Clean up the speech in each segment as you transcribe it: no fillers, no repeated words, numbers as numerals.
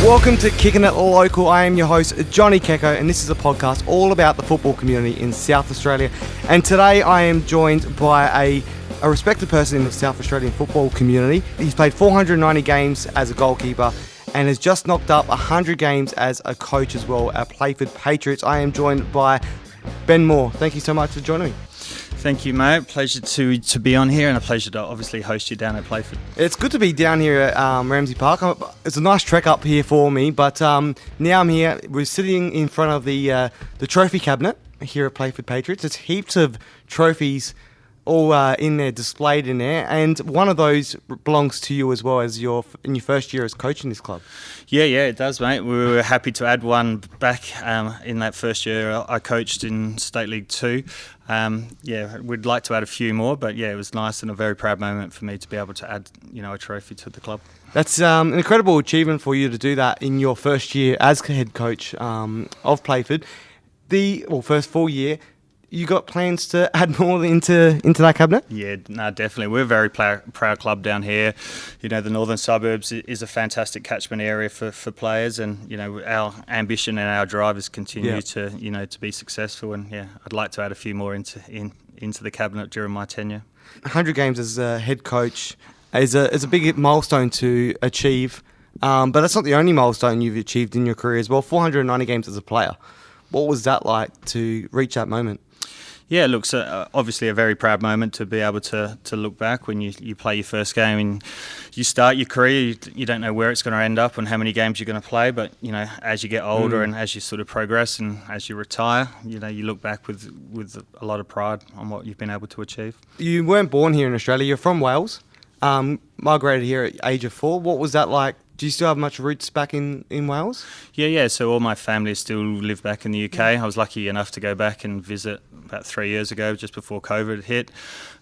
Welcome to Kicking It Local. I am your host, Johnny Kecko, and this is a podcast all about the football community in South Australia. And today I am joined by a respected person in the South Australian football community. He's played 490 games as a goalkeeper and has just knocked up 100 games as a coach as well at Playford Patriots. I am joined by Ben Moore. Thank you so much for joining me. Thank you, mate. Pleasure to be on here, and a pleasure to obviously host you down at Playford. It's good to be down here at Ramsey Park. It's a nice trek up here for me, but now I'm here. We're sitting in front of the trophy cabinet here at Playford Patriots. There's heaps of trophies all in there, displayed in there, and one of those belongs to you as well as in your first year as coaching this club. Yeah, it does, mate. We were happy to add one back in that first year I coached in State League 2. We'd like to add a few more, but yeah, it was nice and a very proud moment for me to be able to add, a trophy to the club. That's an incredible achievement for you to do that in your first year as head coach of Playford. First full year. You got plans to add more into that cabinet? Yeah, no, definitely. We're a very proud club down here. The northern suburbs is a fantastic catchment area for players, and our ambition and our drive is continue to be successful. And I'd like to add a few more into the cabinet during my tenure. 100 games as a head coach is a big milestone to achieve, but that's not the only milestone you've achieved in your career as well. 490 games as a player. What was that like to reach that moment? Yeah, look, so obviously a very proud moment to be able to look back when you play your first game and you start your career. You don't know where it's going to end up and how many games you're going to play, but as you get older and as you sort of progress and as you retire, you look back with a lot of pride on what you've been able to achieve. You weren't born here in Australia. You're from Wales. Migrated here at age of 4. What was that like? Do you still have much roots back in Wales? Yeah. So all my family still live back in the UK. I was lucky enough to go back and visit about 3 years ago, just before COVID hit.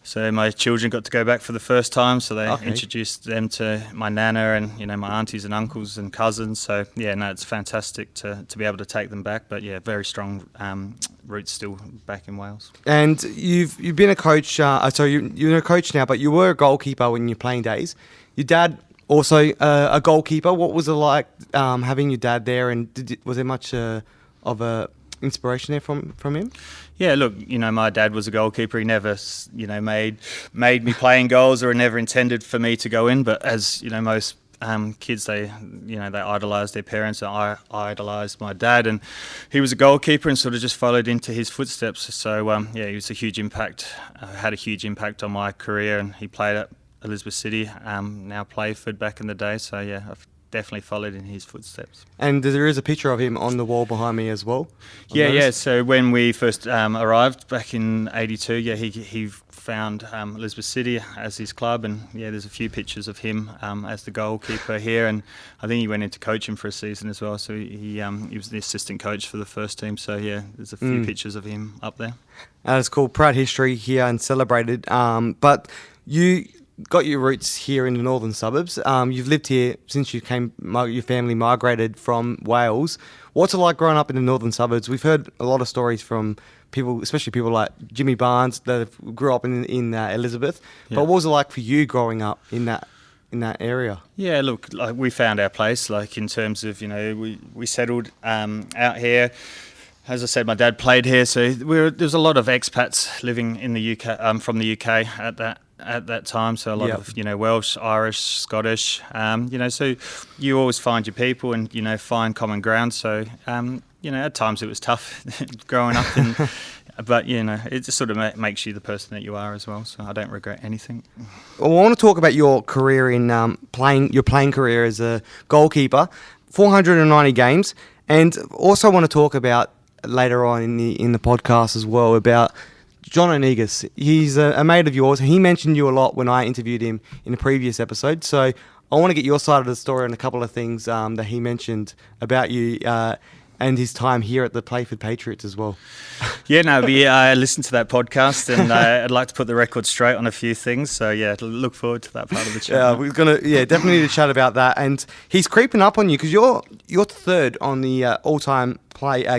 So my children got to go back for the first time. So they introduced them to my nana and my aunties and uncles and cousins. So it's fantastic to be able to take them back. But very strong roots still back in Wales. And you've been a coach. You're a coach now, but you were a goalkeeper when you're playing days. Your dad also a goalkeeper. What was it like having your dad there, and was there much of a inspiration there from him? Yeah, look, my dad was a goalkeeper. He never, made me playing goals or never intended for me to go in. But as most kids, they idolise their parents. I idolised my dad, and he was a goalkeeper and sort of just followed into his footsteps. So he was a huge impact. Had a huge impact on my career, and he played at Adelaide City, now Playford back in the day. So I've definitely followed in his footsteps. And there is a picture of him on the wall behind me as well. So when we first arrived back in '82, he found Elizabeth City as his club, and there's a few pictures of him as the goalkeeper here, and I think he went into coaching for a season as well. So he was the assistant coach for the first team. So there's a few pictures of him up there. That's cool. Proud history here and celebrated. But you got your roots here in the northern suburbs. You've lived here since your family migrated from Wales. What's it like growing up in the northern suburbs? We've heard a lot of stories from people, especially people like Jimmy Barnes that grew up in Elizabeth. Yeah. But what was it like for you growing up in that area? Yeah, look, like we found our place. Like in terms of we settled out here. As I said, my dad played here, so there was a lot of expats living in the UK, from the UK at that time. So a lot of Welsh, Irish, Scottish. So you always find your people and find common ground. So at times it was tough growing up, but it just sort of makes you the person that you are as well. So I don't regret anything. Well, I want to talk about your career in playing career as a goalkeeper, 490 games, and also want to talk about later on in the podcast as well about John O'Negus. He's a mate of yours. He mentioned you a lot when I interviewed him in a previous episode. So I want to get your side of the story on a couple of things that he mentioned about you and his time here at the Playford Patriots as well. I listened to that podcast, and I'd like to put the record straight on a few things. So look forward to that part of the chat. We're gonna definitely need to chat about that. And he's creeping up on you because you're third on the all-time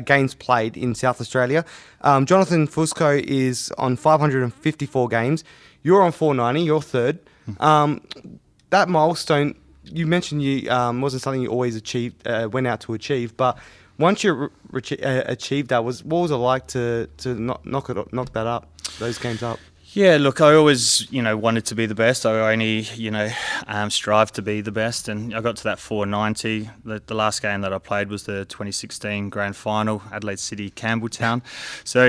games played in South Australia. Jonathan Fusco is on 554 games. You're on 490. You're third. That milestone you mentioned you wasn't something you always went out to achieve, but once you achieved that, what was it like to knock that up, those games up? Yeah, look, I always, wanted to be the best. I only, strive to be the best, and I got to that 490. The last game that I played was the 2016 Grand Final, Adelaide City, Campbelltown. So,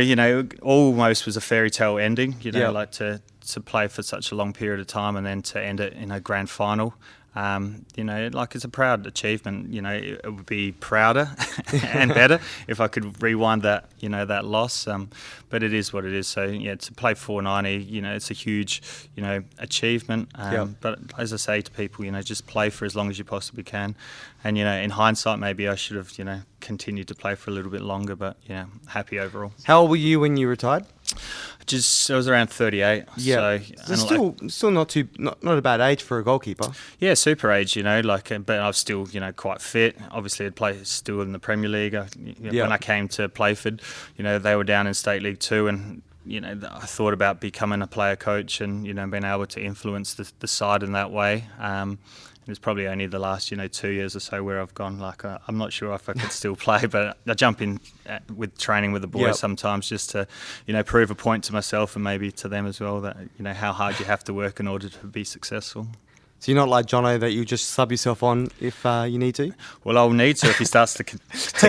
almost was a fairy tale ending. Like to play for such a long period of time and then to end it in a Grand Final. It's a proud achievement. It would be prouder and better if I could rewind that, that loss. But it is what it is. So to play 490, it's a huge, achievement. But as I say to people, just play for as long as you possibly can. And in hindsight, maybe I should have, continued to play for a little bit longer. But happy overall. How old were you when you retired? I was around 38. Yeah, so still not a bad age for a goalkeeper. Yeah, super age, but I'm still, quite fit. Obviously, I'd play still in the Premier League. When I came to Playford, they were down in State League 2, and I thought about becoming a player coach and being able to influence the side in that way. It was probably only the last 2 years or so where I've gone I'm not sure if I could still play, but I jump in with training with the boys sometimes just to prove a point to myself and maybe to them as well that how hard you have to work in order to be successful. So you're not like Jono that you just sub yourself on if you need to? Well, I'll need to if he starts to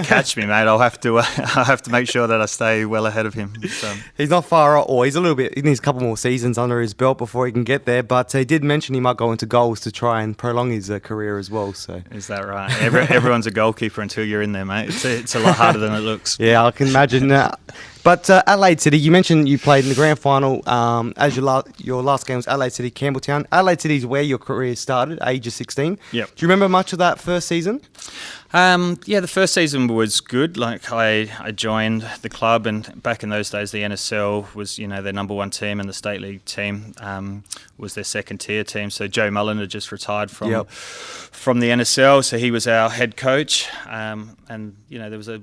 catch me, mate. I'll have to make sure that I stay well ahead of him. So. He's not far off, or he's a little bit. He needs a couple more seasons under his belt before he can get there. But he did mention he might go into goals to try and prolong his career as well. So is that right? Everyone's a goalkeeper until you're in there, mate. It's a lot harder than it looks. Yeah, I can imagine. But Adelaide City, you mentioned you played in the grand final as your last game was Adelaide City, Campbelltown. Adelaide City is where your career started, age of 16. Yep. Do you remember much of that first season? The first season was good. Like I joined the club, and back in those days, the NSL was their number one team, and the State League team was their second tier team. So Joe Mullen had just retired from the NSL, so he was our head coach, and there was a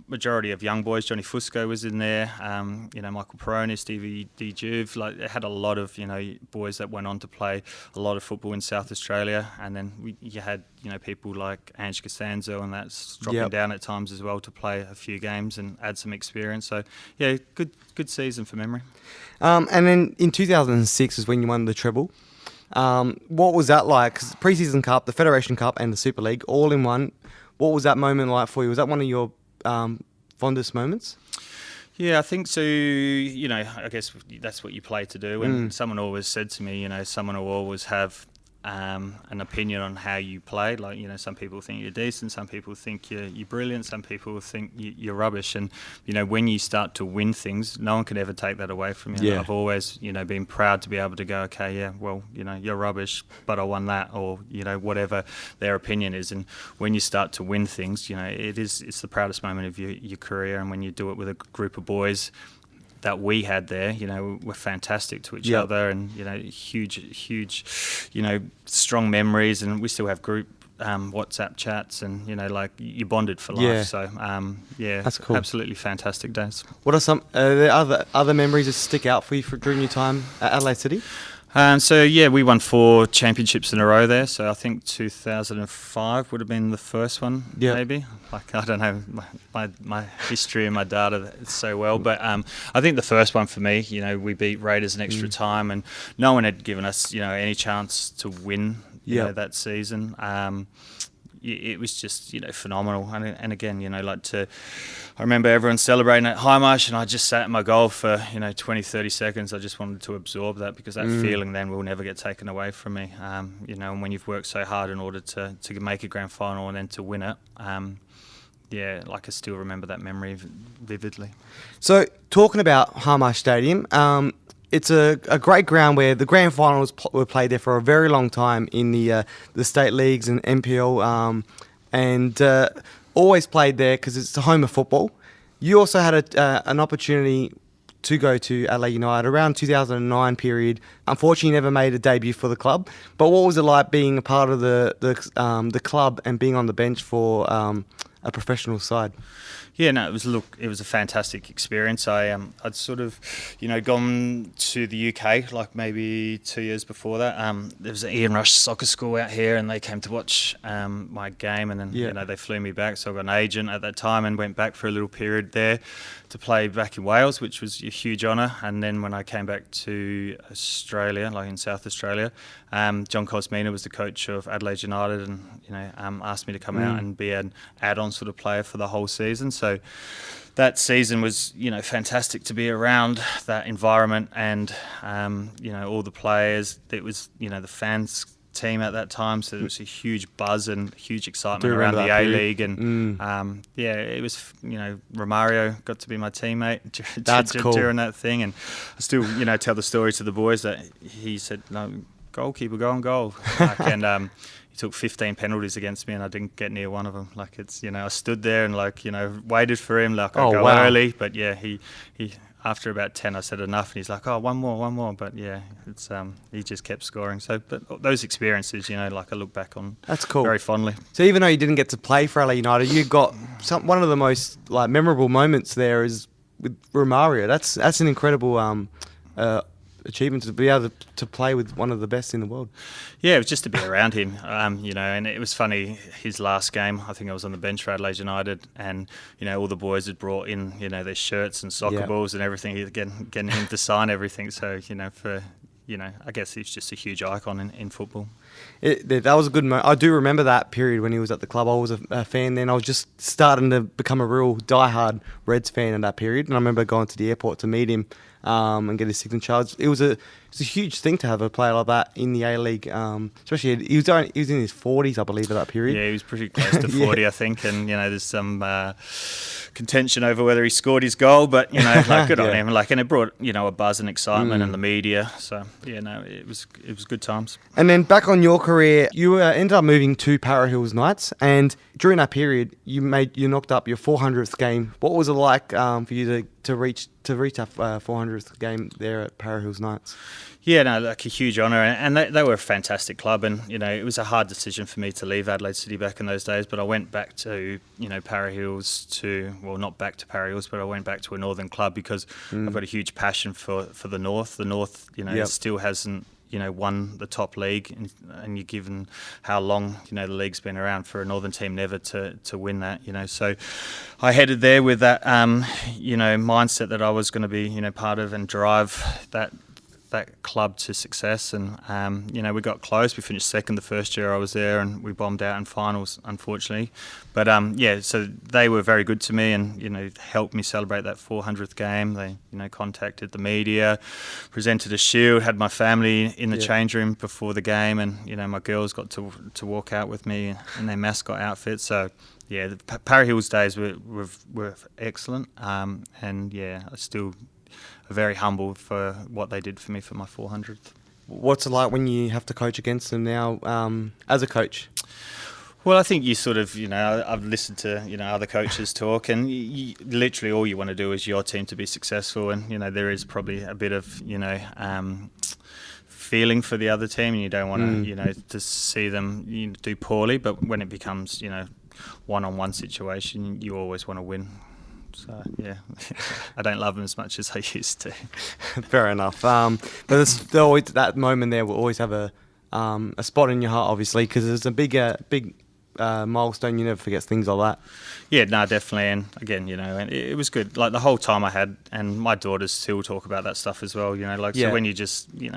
majority of young boys. Johnny Fusco was in there, Michael Peroni, Stevie D. Juve. Like, it had a lot of, boys that went on to play a lot of football in South Australia. And then you had, people like Ange Costanzo and that's dropping down at times as well to play a few games and add some experience. So, yeah, good season for memory. And then in 2006 is when you won the treble. What was that like? 'Cause Pre-season Cup, the Federation Cup and the Super League all in one. What was that moment like for you? Was that one of your fondest moments? Yeah, I think so. I guess that's what you play to do. And someone always said to me, someone will always have an opinion on how you play. Like, some people think you're decent, some people think you're brilliant, some people think you're rubbish. And, when you start to win things, no one can ever take that away from you. Yeah. I've always, been proud to be able to go, okay, yeah, well, you're rubbish, but I won that, or, whatever their opinion is. And when you start to win things, it's the proudest moment of your career. And when you do it with a group of boys that we had there, were fantastic to each other, and huge, strong memories, and we still have group WhatsApp chats, and you bonded for life. Yeah. So that's cool. Absolutely fantastic days. What are some there other memories that stick out for you during your time at Adelaide City? We won 4 championships in a row there. So I think 2005 would have been the first one, maybe. Like, I don't know my history and my data so well, but I think the first one for me, we beat Raiders in extra time, and no one had given us, any chance to win, that season. It was just, phenomenal. And again, I remember everyone celebrating at Highmarsh, and I just sat in my goal for, 20, 30 seconds. I just wanted to absorb that, because that feeling then will never get taken away from me. And when you've worked so hard in order to make a grand final and then to win it, I still remember that memory vividly. So, talking about Highmarsh Stadium, it's a great ground where the grand finals were played there for a very long time in the state leagues and NPL, and always played there because it's the home of football. You also had an opportunity to go to Adelaide United around 2009 period. Unfortunately, you never made a debut for the club. But what was it like being a part of the club and being on the bench for a professional side? Yeah, no, it was a fantastic experience. I'd sort of, gone to the UK like maybe 2 years before that. There was an Ian Rush soccer school out here, and they came to watch my game, and then they flew me back. So I got an agent at that time and went back for a little period there to play back in Wales, which was a huge honour. And then when I came back to Australia, like in South Australia, John Cosmina was the coach of Adelaide United, and asked me to come out and be an add-on sort of player for the whole season. So that season was, fantastic to be around that environment and, all the players. It was, the fans team at that time, so there was a huge buzz and huge excitement around the A-League, and it was, Romario got to be my teammate during that thing, and I still, tell the story to the boys that he said, "No, goalkeeper, go on goal," and he took 15 penalties against me, and I didn't get near one of them. Like, it's, I stood there and waited for him, like, I'd go early, but he after about 10, I said enough, and he's like, "Oh, one more." But yeah, it's he just kept scoring. So, but those experiences, I look back on that's cool very fondly. So even though you didn't get to play for Adelaide United, you got one of the most memorable moments there is with Romario. That's an incredible achievement to be able to play with one of the best in the world. Yeah, it was just to be around him, and it was funny, his last game, I think I was on the bench for Adelaide United, and, all the boys had brought in, their shirts and soccer balls and everything, getting him to sign everything. So, I guess he's just a huge icon in football. That was a good moment. I do remember that period when he was at the club. I was a fan then. I was just starting to become a real diehard Reds fan in that period, and I remember going to the airport to meet him and get his signature. It was a huge thing to have a player like that in the A-League, especially he was in his 40s, I believe, at that period. Yeah, he was pretty close to 40, I think, and there's some contention over whether he scored his goal, but good on him. And it brought a buzz and excitement and the media. So it was good times. And then back on your career, you ended up moving to Para Hills Knights, and during that period, you knocked up your 400th game. What was it like for you to reach that 400th game there at Para Hills Knights? Yeah, no, a huge honour, and they were a fantastic club, and it was a hard decision for me to leave Adelaide City back in those days, but I went back to Para Hills not back to Para Hills, but I went back to a northern club because I've got a huge passion for the north. The north, still hasn't won the top league, and you're given how long the league's been around, for a northern team never to win that. So I headed there with that mindset that I was going to be part of and drive that club to success, and we got close. We finished second the first year I was there, and we bombed out in finals, unfortunately. But so they were very good to me, and helped me celebrate that 400th game. They contacted the media, presented a shield, had my family in the change room before the game, and my girls got to walk out with me in their mascot outfit. So yeah, the Para Hills days were excellent, and I still very humbled for what they did for me for my 400th. What's it like when you have to coach against them now as a coach? Well, I think you sort of, I've listened to, other coaches talk, and literally all you want to do is your team to be successful, and, there is probably a bit of, feeling for the other team, and you don't want to, to see them do poorly, but when it becomes, one-on-one situation, you always want to win. So, yeah, I don't love them as much as I used to. Fair enough. But there's always that moment there will always have a spot in your heart, obviously, because it's a big milestone. You never forget things like that. Yeah, no, definitely. And again, and it was good. Like the whole time I had, and my daughters still talk about that stuff as well. So when you just, you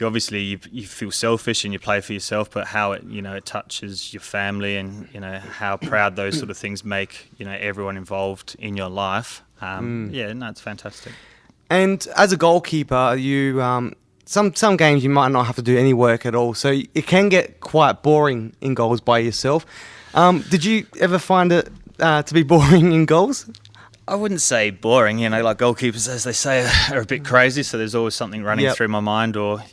obviously you feel selfish and you play for yourself, but how it, it touches your family, and how proud those sort of things make, everyone involved in your life. It's fantastic. And as a goalkeeper, you some games you might not have to do any work at all, so it can get quite boring in goals by yourself. Did you ever find it to be boring in goals? I wouldn't say boring, like goalkeepers, as they say, are a bit crazy, so there's always something running through my mind, or,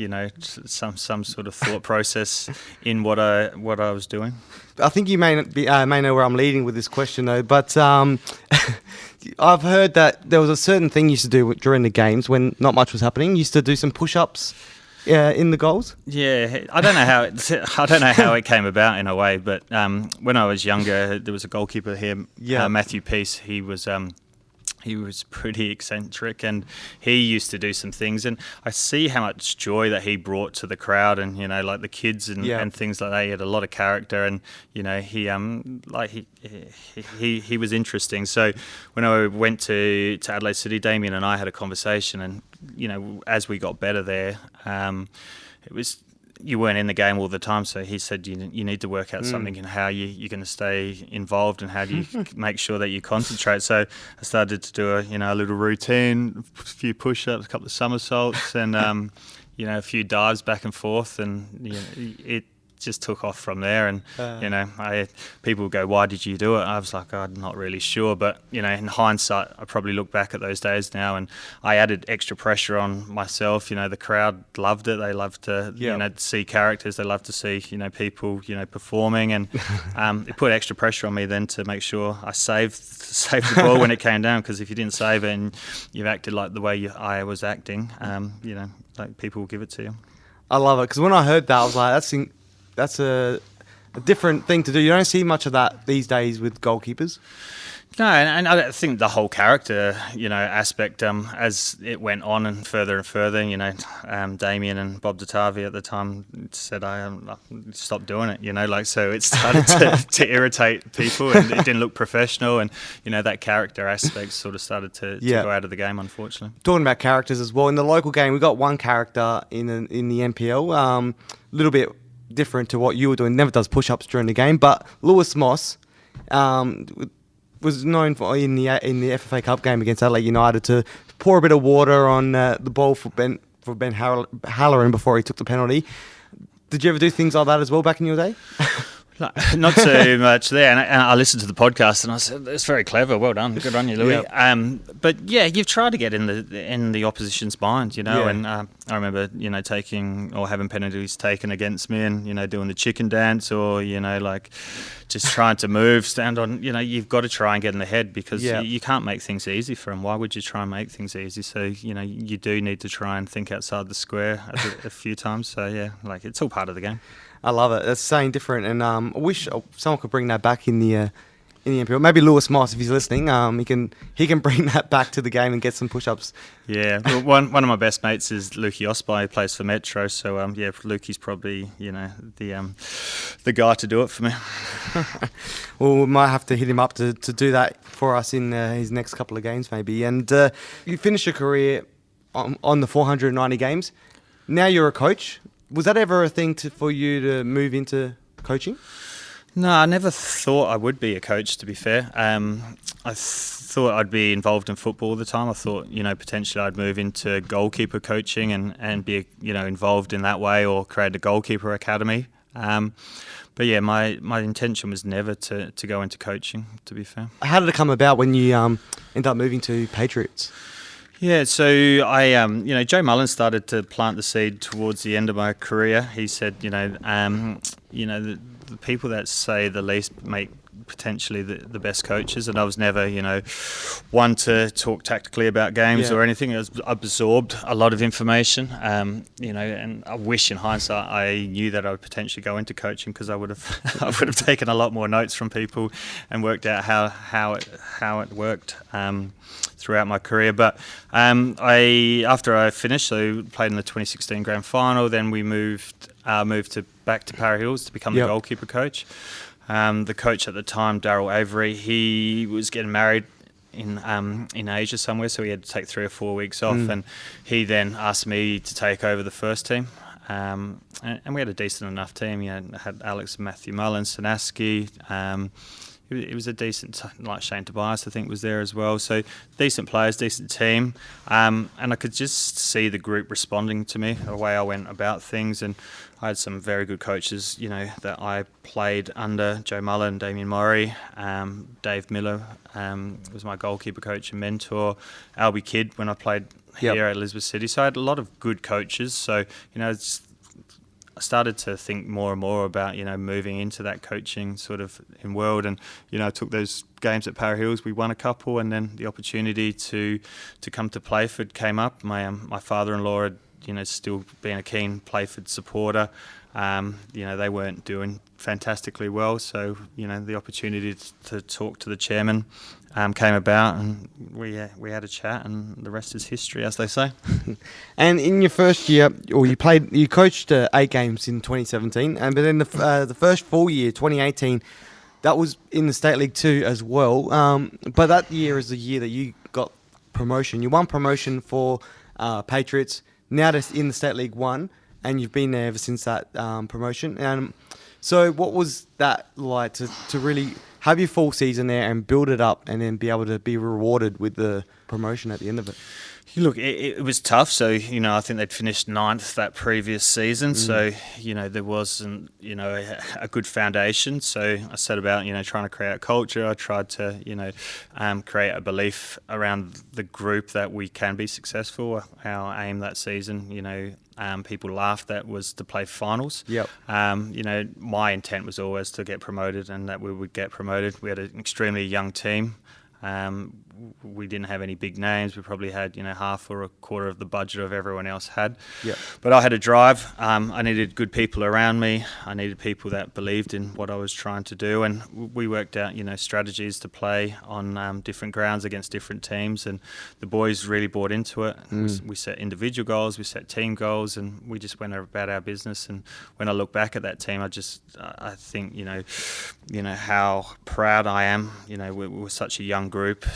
some sort of thought process in what I was doing. I think you may know where I'm leading with this question, though, but I've heard that there was a certain thing you used to do during the games when not much was happening. You used to do some push-ups. in the goals? Yeah, I don't know how I don't know how it came about in a way, but when I was younger, there was a goalkeeper here, Matthew Peace. He was pretty eccentric, and he used to do some things, and I see how much joy that he brought to the crowd, and like the kids and things like that. He had a lot of character, and he was interesting. So when I went to Adelaide City, Damien and I had a conversation, and as we got better there, it was. You weren't in the game all the time, so he said you need to work out something and how you're going to stay involved and how do you make sure that you concentrate. So I started to do a little routine, a few push-ups, a couple of somersaults, and a few dives back and forth, and it just took off from there. And people go, "Why did you do it?" I was like, "I'm not really sure," but in hindsight, I probably look back at those days now, and I added extra pressure on myself. The crowd loved it; they loved to see characters, they loved to see people performing, and it put extra pressure on me then to make sure I saved the ball when it came down, because if you didn't save it and you've acted like the way I was acting, like people will give it to you. I love it, because when I heard that, I was like, that's a different thing to do. You don't see much of that these days with goalkeepers. No, and I think the whole character, aspect, as it went on and further, Damien and Bob Datavi at the time said, I stopped doing it, so it started to irritate people, and it didn't look professional, and, that character aspect sort of started to go out of the game, unfortunately. Talking about characters as well, in the local game, we got one character in the NPL, a little bit different to what you were doing, never does push-ups during the game, but Lewis Moss was known for in the FFA Cup game against Adelaide United to pour a bit of water on the ball for Ben Halloran before he took the penalty. Did you ever do things like that as well back in your day? Not so much there, and I listened to the podcast and I said, "It's very clever, well done, good on you, Louis." But yeah, you've tried to get in the opposition's mind, and I remember taking or having penalties taken against me, and doing the chicken dance, or just trying to move, stand on. You've got to try and get in the head, because you can't make things easy for them. Why would you try and make things easy? So you do need to try and think outside the square a few times. So it's all part of the game. I love it. It's saying different, and I wish someone could bring that back in the NPL. Maybe Lewis Moss, if he's listening, he can bring that back to the game and get some push-ups. Yeah, well, one of my best mates is Lukey Osby, who plays for Metro. So Lukey's probably the guy to do it for me. Well, we might have to hit him up to do that for us in his next couple of games, maybe. And you finished your career on the 490 games. Now you're a coach. Was that ever a thing for you to move into coaching? No, I never thought I would be a coach, to be fair. I thought I'd be involved in football all the time. I thought, potentially I'd move into goalkeeper coaching and be, involved in that way, or create a goalkeeper academy. But yeah, my intention was never to go into coaching, to be fair. How did it come about when you ended up moving to Patriots? Yeah, so I, Joe Mullen started to plant the seed towards the end of my career. He said, the people that say the least make potentially the best coaches, and I was never, one to talk tactically about games or anything. I absorbed a lot of information, and I wish in hindsight I knew that I would potentially go into coaching, because I would have taken a lot more notes from people and worked out how it worked throughout my career. But after I finished, so played in the 2016 grand final, then we moved back to Para Hills to become the goalkeeper coach. The coach at the time, Daryl Avery, he was getting married in Asia somewhere, so he had to take 3 or 4 weeks off, and he then asked me to take over the first team. And we had a decent enough team. Had Alex and Matthew Mullen, Sanaski. It was a decent, like Shane Tobias, I think, was there as well. So decent players, decent team. And I could just see the group responding to me, the way I went about things. And I had some very good coaches, that I played under, Joe Mullen, Damien Murray, Dave Miller was my goalkeeper coach and mentor, Albie Kidd when I played here at Elizabeth City. So I had a lot of good coaches. So, I started to think more and more about, moving into that coaching sort of in world, and, I took those games at Para Hills. We won a couple, and then the opportunity to come to Playford came up. My father-in-law had still being a keen Playford supporter, they weren't doing fantastically well. So, the opportunity to talk to the chairman came about, and we had a chat, and the rest is history, as they say. And in your first year, or you coached 8 games in 2017, but then the first full year, 2018, that was in the State League 2 as well. But that year is the year that you got promotion. You won promotion for Patriots. Now that's in the State League 1, and you've been there ever since that promotion. So what was that like to really have your full season there and build it up, and then be able to be rewarded with the promotion at the end of it? Look, it was tough. So, I think they'd finished 9th that previous season. So, there wasn't, a good foundation. So I set about, trying to create a culture. I tried to, create a belief around the group that we can be successful. Our aim that season, people laughed at, was to play finals. Yep. My intent was always to get promoted, and that we would get promoted. We had an extremely young team. We didn't have any big names. We probably had, half or a quarter of the budget of everyone else had. Yep. But I had a drive. I needed good people around me. I needed people that believed in what I was trying to do. And we worked out, strategies to play on different grounds against different teams. And the boys really bought into it. We set individual goals, we set team goals, and we just went about our business. And when I look back at that team, I think, how proud I am. We were such a young group.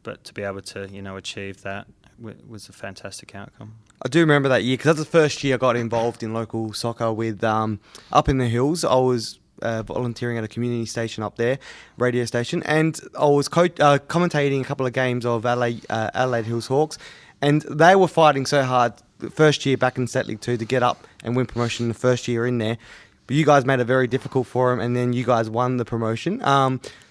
But to be able to, achieve that was a fantastic outcome. I do remember that year, because that's the first year I got involved in local soccer with up in the hills. I was volunteering at a community station up there, radio station, and I was commentating a couple of games of Adelaide Hills Hawks, and they were fighting so hard the first year back in State League 2 to get up and win promotion the first year in there. But you guys made it very difficult for them, and then you guys won the promotion.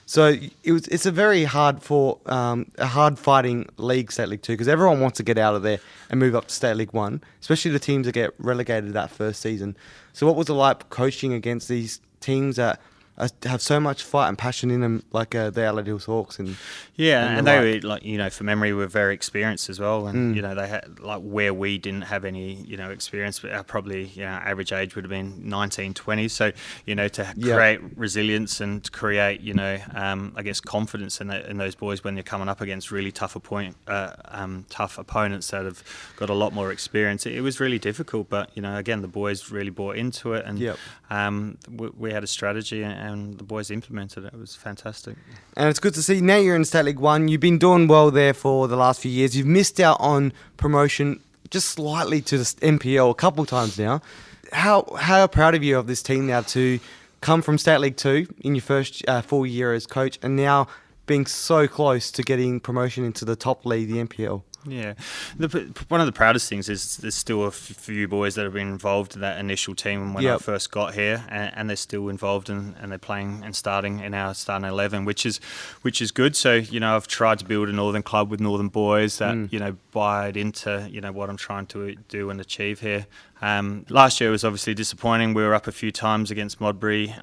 So it's a very hard fighting league, State League 2, because everyone wants to get out of there and move up to State League 1, especially the teams that get relegated that first season. So what was it like coaching against these teams that have so much fight and passion in them, like the Adelaide Hills Hawks? And they were, from memory, were very experienced as well. And they had, where we didn't have any experience, but probably average age would have been 19, 20. So to create resilience and create I guess confidence in those boys when you're coming up against really tough opponents that have got a lot more experience, it was really difficult. But again, the boys really bought into it, and we had a strategy, and the boys implemented it. It was fantastic. And it's good to see now you're in State League 1. You've been doing well there for the last few years. You've missed out on promotion just slightly to the NPL a couple of times now. How proud of you of this team now to come from State League 2 in your first full year as coach, and now being so close to getting promotion into the top league, the NPL? Yeah, one of the proudest things is there's still a few boys that have been involved in that initial team when I first got here, and they're still involved and they're playing and starting in our starting 11, which is good. So I've tried to build a northern club with northern boys that buy into what I'm trying to do and achieve here. Last year was obviously disappointing. We were up a few times against Modbury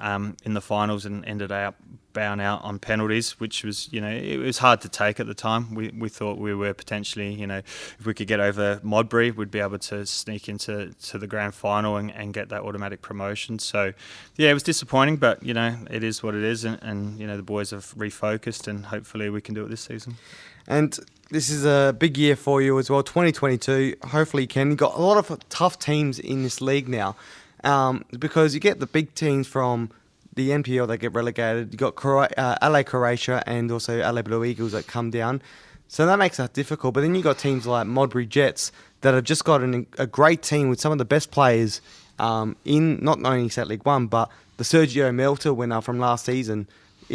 in the finals and ended up bowing out on penalties, which was, it was hard to take at the time. We thought we were potentially, if we could get over Modbury, we'd be able to sneak into the grand final and get that automatic promotion. So, it was disappointing, but, it is what it is. And the boys have refocused, and hopefully we can do it this season. And this is a big year for you as well, 2022. Hopefully you can. You've got a lot of tough teams in this league now, because you get the big teams from the NPL that get relegated. You've got LA Croatia and also LA Blue Eagles that come down. So that makes that difficult. But then you've got teams like Modbury Jets that have just got a great team with some of the best players in not only State League 1, but the Sergio Melter winner from last season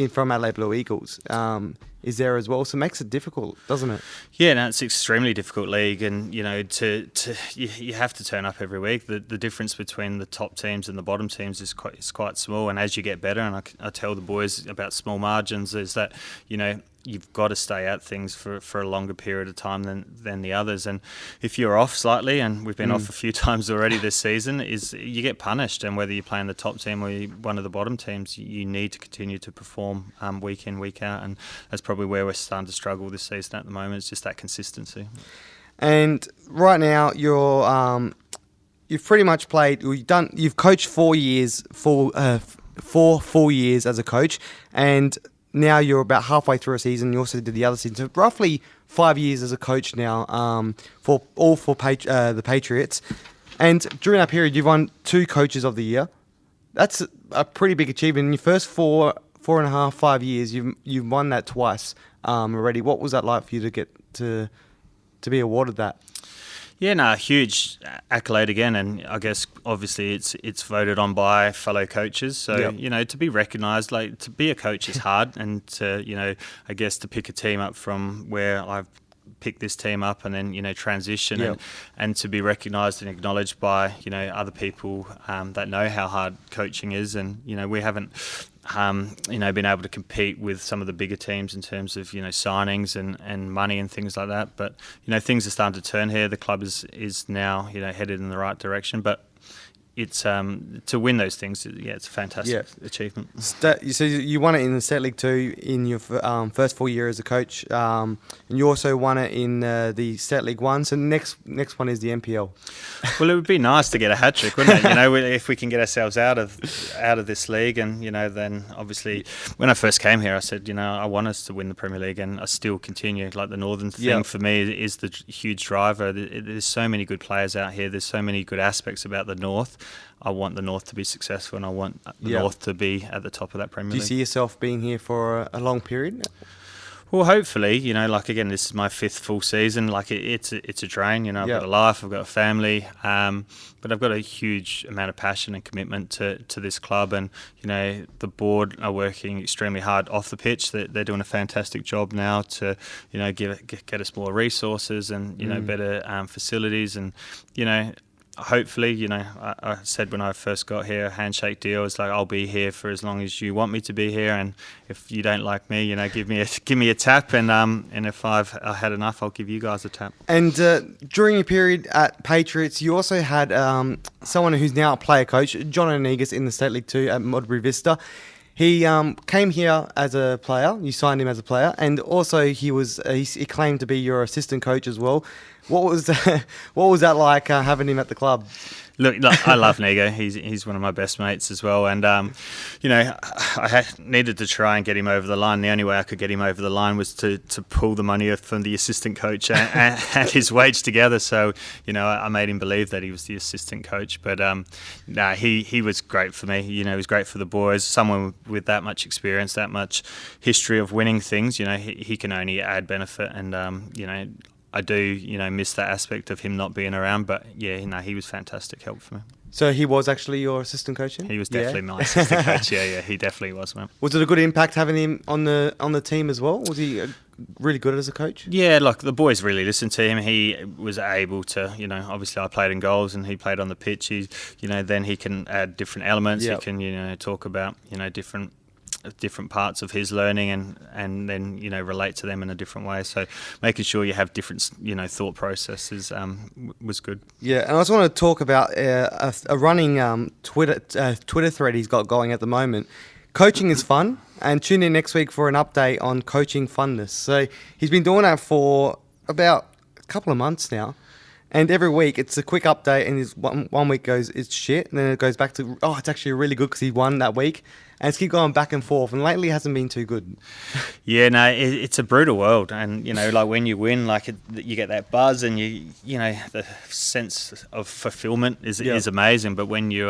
from Adelaide Blue Eagles is there as well. So it makes it difficult, doesn't it? Yeah, no, it's an extremely difficult league, and you have to turn up every week. The difference between the top teams and the bottom teams is quite small, and as you get better, and I tell the boys about small margins, is that you've got to stay at things for a longer period of time than the others. And if you're off slightly, and we've been off a few times already this season, is you get punished. And whether you're playing the top team or one of the bottom teams, you need to continue to perform week in, week out. And that's probably where we're starting to struggle this season at the moment. It's just that consistency. and right now you've pretty much played. You've coached 4 years, 4 full years as a coach, and now you're about halfway through a season. You also did the other season, so roughly 5 years as a coach now. For the Patriots, and during that period, you've won 2 Coaches of the Year. That's a pretty big achievement. In your first 4.5, 5 years, you've won that twice already. What was that like for you to get to be awarded that? Yeah, no, huge accolade again, and I guess obviously it's voted on by fellow coaches. So to be recognised, like to be a coach is hard, and to I guess to pick a team up from where I've picked this team up and then transition and to be recognised and acknowledged by other people that know how hard coaching is, and we haven't been able to compete with some of the bigger teams in terms of signings and money and things like that. But things are starting to turn here. The club is now headed in the right direction. But it's to win those things. It's a fantastic achievement. So you won it in the State League 2 in your first full year as a coach, and you also won it in the State League 1. So next one is the NPL. Well, it would be nice to get a hat trick, wouldn't it? If we can get ourselves out of this league, and then obviously when I first came here, I said I want us to win the Premier League, and I still continue. Like the Northern thing for me is the huge driver. There's so many good players out here. There's so many good aspects about the North. I want the North to be successful, and I want the North to be at the top of that Premier League. Do you see yourself being here for a long period? Well, hopefully, again, this is my 5th full season. Like it's a drain. I've got a life, I've got a family, but I've got a huge amount of passion and commitment to this club. And the board are working extremely hard off the pitch. They're doing a fantastic job now to get us more resources and better facilities, and hopefully, I said when I first got here, a handshake deal is like, I'll be here for as long as you want me to be here, and if you don't like me, give me a tap, and if I had enough, I'll give you guys a tap. And during your period at Patriots, you also had someone who's now a player coach, John Onegas, in the State League 2 at Modbury Vista. He came here as a player. You signed him as a player, and also he claimed to be your assistant coach as well. What was that like having him at the club? Look, I love Nego. He's one of my best mates as well, and I needed to try and get him over the line. The only way I could get him over the line was to pull the money from the assistant coach and his wage together. So I made him believe that he was the assistant coach. But he was great for me. He was great for the boys. Someone with that much experience, that much history of winning things, he can only add benefit, and I do, miss that aspect of him not being around, but he was fantastic help for me. So he was actually your assistant coach? He was definitely my assistant coach. Yeah, he definitely was, man. Was it a good impact having him on the team as well? Was he really good as a coach? Yeah, look, the boys really listened to him. He was able to, obviously I played in goals and he played on the pitch. Then he can add different elements. He can, talk about, different parts of his learning and then relate to them in a different way. So making sure you have different thought processes was good. Yeah, and I also want to talk about a running Twitter thread he's got going at the moment. Coaching is fun, and tune in next week for an update on coaching funness. So he's been doing that for about a couple of months now. And every week it's a quick update, and one week goes, it's shit, and then it goes back to, it's actually really good because he won that week. And it's keep going back and forth, and lately it hasn't been too good. Yeah, no, it's a brutal world, and like when you win, you get that buzz, and the sense of fulfillment is amazing. But when you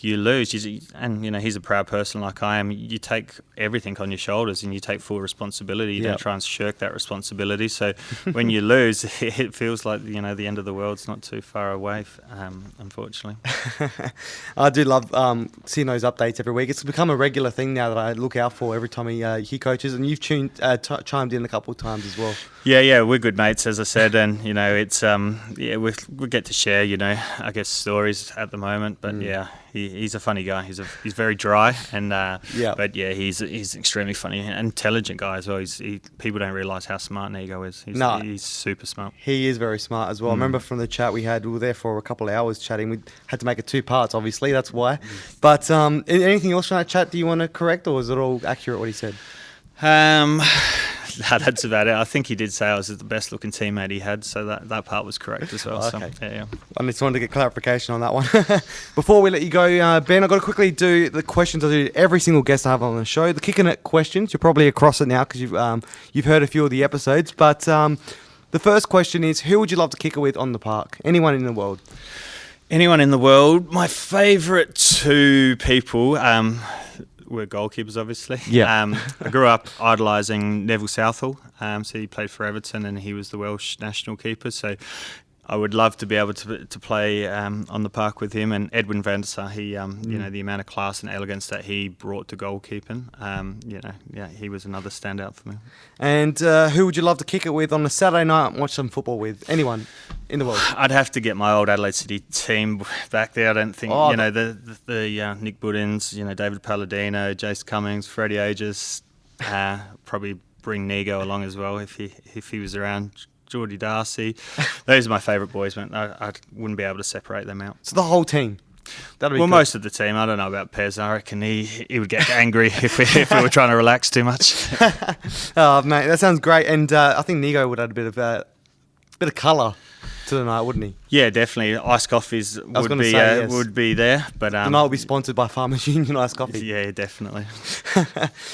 lose, and he's a proud person like I am, you take everything on your shoulders and you take full responsibility. You don't try and shirk that responsibility. So when you lose, it feels like the end of the world's not too far away, unfortunately. I do love seeing those updates every week. It's become a regular thing now that I look out for every time he coaches, and you've chimed in a couple of times as well. Yeah, we're good mates, as I said, and it's we get to share, I guess stories at the moment. But he's a funny guy. He's very dry, and but he's extremely funny and intelligent guy as well. People don't realise how smart Nego is. He's super smart. He is very smart as well. I remember from the chat we were there for a couple of hours chatting. We had to make it 2 parts, obviously. That's why. But anything else from that chat do you want to correct, or is it all accurate what he said? that's about it. I think he did say I was the best looking teammate he had, so that part was correct as well. Okay. So, yeah. I just wanted to get clarification on that one. Before we let you go, Ben, I've got to quickly do the questions I do to every single guest I have on the show. The kicking it questions. You're probably across it now because you've heard a few of the episodes. But the first question is, who would you love to kick it with on the park? Anyone in the world? Anyone in the world? My favourite two people were goalkeepers, obviously. Yeah. I grew up idolising Neville Southall. So he played for Everton and he was the Welsh national keeper. So I would love to be able to play on the park with him, and Edwin van der Sar. He, you know, the amount of class and elegance that he brought to goalkeeping. He was another standout for me. And who would you love to kick it with on a Saturday night and watch some football with? Anyone in the world? I'd have to get my old Adelaide City team back there. I don't think the Nick Buddins, David Palladino, Jace Cummings, Freddie Aegis, probably bring Nigo along as well if he was around. Geordie Darcy. Those are my favourite boys, man. I wouldn't be able to separate them out. So the whole team? That'd be well, good. most of the team. I don't know about Pez. I reckon he would get angry if we were trying to relax too much. Oh, mate, that sounds great. And I think Nigo would add a bit of colour to the night, wouldn't he? Yeah, definitely. Iced coffees would be there. But the night will be sponsored by Farmers Union Iced Coffee. Yeah, definitely.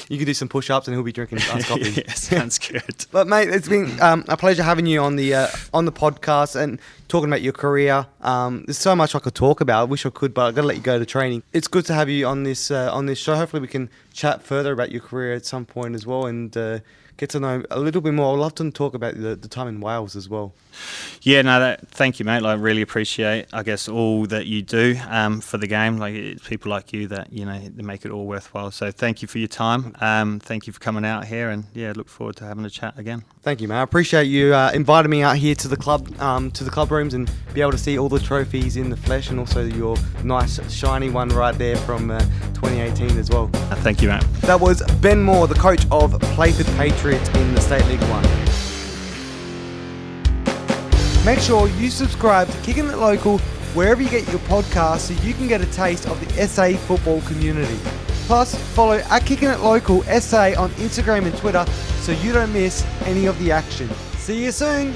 You can do some push-ups and he'll be drinking iced coffee. Yeah, sounds good. But mate, it's been a pleasure having you on the podcast and talking about your career. There's so much I could talk about. I wish I could, but I've got to let you go to training. It's good to have you on this show. Hopefully we can chat further about your career at some point as well, and get to know a little bit more. I'd love to talk about the time in Wales as well. Yeah, no, thank you, mate. I really appreciate, I guess, all that you do for the game. Like, it's people like you that, they make it all worthwhile. So thank you for your time. Thank you for coming out here, and yeah, look forward to having a chat again. Thank you, man. I appreciate you inviting me out here to the club rooms and be able to see all the trophies in the flesh, and also your nice shiny one right there from 2018 as well. Thank you, mate. That was Ben Moore, the coach of Playford Patriots in the State League 1. Make sure you subscribe to Kicking It Local wherever you get your podcasts so you can get a taste of the SA football community. Plus, follow Kicking It Local SA on Instagram and Twitter so you don't miss any of the action. See you soon!